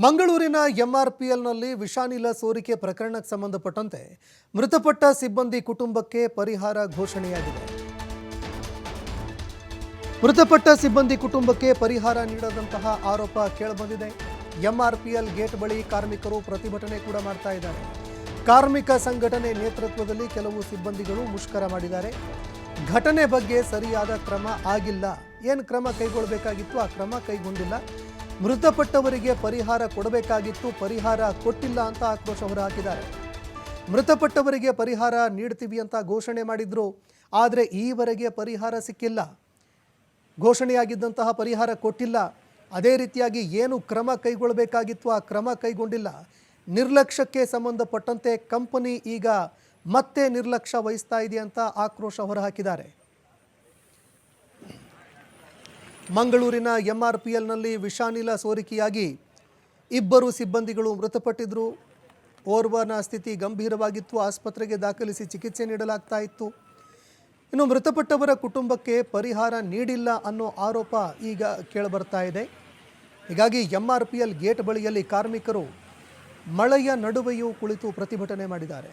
ಮಂಗಳೂರಿನ ಎಂಆರ್ಪಿಎಲ್ನಲ್ಲಿ ವಿಷಾನಿಲ ಸೋರಿಕೆ ಪ್ರಕರಣಕ್ಕೆ ಸಂಬಂಧಪಟ್ಟಂತೆ ಮೃತಪಟ್ಟ ಸಿಬ್ಬಂದಿ ಕುಟುಂಬಕ್ಕೆ ಪರಿಹಾರ ಘೋಷಣೆಯಾಗಿದೆ. ಮೃತಪಟ್ಟ ಸಿಬ್ಬಂದಿ ಕುಟುಂಬಕ್ಕೆ ಪರಿಹಾರ ನೀಡದಂತಹ ಆರೋಪ ಕೇಳಿಬಂದಿದೆ. ಎಂಆರ್ಪಿಎಲ್ ಗೇಟ್ ಬಳಿ ಕಾರ್ಮಿಕರು ಪ್ರತಿಭಟನೆ ಕೂಡ ಮಾಡ್ತಾ ಇದ್ದಾರೆ. ಕಾರ್ಮಿಕ ಸಂಘಟನೆ ನೇತೃತ್ವದಲ್ಲಿ ಕೆಲವು ಸಿಬ್ಬಂದಿಗಳು ಮುಷ್ಕರ ಮಾಡಿದ್ದಾರೆ. ಘಟನೆ ಬಗ್ಗೆ ಸರಿಯಾದ ಕ್ರಮ ಆಗಿಲ್ಲ, ಏನು ಕ್ರಮ ಕೈಗೊಳ್ಳಬೇಕಾಗಿತ್ತು ಆ ಕ್ರಮ ಕೈಗೊಂಡಿಲ್ಲ, ಮೃತಪಟ್ಟವರಿಗೆ ಪರಿಹಾರ ಕೊಡಬೇಕಾಗಿತ್ತು ಪರಿಹಾರ ಕೊಟ್ಟಿಲ್ಲ ಅಂತ ಆಕ್ರೋಶ ಹೊರಹಾಕಿದ್ದಾರೆ. ಮೃತಪಟ್ಟವರಿಗೆ ಪರಿಹಾರ ನೀಡ್ತೀವಿ ಅಂತ ಘೋಷಣೆ ಮಾಡಿದ್ರು, ಆದರೆ ಈವರೆಗೆ ಪರಿಹಾರ ಸಿಕ್ಕಿಲ್ಲ. ಘೋಷಣೆಯಾಗಿದ್ದಂತಹ ಪರಿಹಾರ ಕೊಟ್ಟಿಲ್ಲ. ಅದೇ ರೀತಿಯಾಗಿ ಏನು ಕ್ರಮ ಕೈಗೊಳ್ಳಬೇಕಾಗಿತ್ತು ಆ ಕ್ರಮ ಕೈಗೊಂಡಿಲ್ಲ. ನಿರ್ಲಕ್ಷ್ಯಕ್ಕೆ ಸಂಬಂಧಪಟ್ಟಂತೆ ಕಂಪನಿ ಈಗ ಮತ್ತೆ ನಿರ್ಲಕ್ಷ್ಯ ವಹಿಸ್ತಾ ಇದೆ ಅಂತ ಆಕ್ರೋಶ ಹೊರಹಾಕಿದ್ದಾರೆ. ಮಂಗಳೂರಿನ ಎಂಆರ್ಪಿಎಲ್ನಲ್ಲಿ ವಿಷಾನಿಲ ಸೋರಿಕೆಯಾಗಿ ಇಬ್ಬರು ಸಿಬ್ಬಂದಿಗಳು ಮೃತಪಟ್ಟಿದ್ದರು. ಓರ್ವನ ಸ್ಥಿತಿ ಗಂಭೀರವಾಗಿತ್ತು, ಆಸ್ಪತ್ರೆಗೆ ದಾಖಲಿಸಿ ಚಿಕಿತ್ಸೆ ನೀಡಲಾಗ್ತಾ ಇತ್ತು. ಇನ್ನು ಮೃತಪಟ್ಟವರ ಕುಟುಂಬಕ್ಕೆ ಪರಿಹಾರ ನೀಡಿಲ್ಲ ಅನ್ನೋ ಆರೋಪ ಈಗ ಕೇಳಿಬರ್ತಾ ಇದೆ. ಹೀಗಾಗಿ ಎಂಆರ್ಪಿಎಲ್ ಗೇಟ್ ಬಳಿಯಲ್ಲಿ ಕಾರ್ಮಿಕರು ಮಳೆಯ ನಡುವೆಯೂ ಕುಳಿತು ಪ್ರತಿಭಟನೆ ಮಾಡಿದ್ದಾರೆ.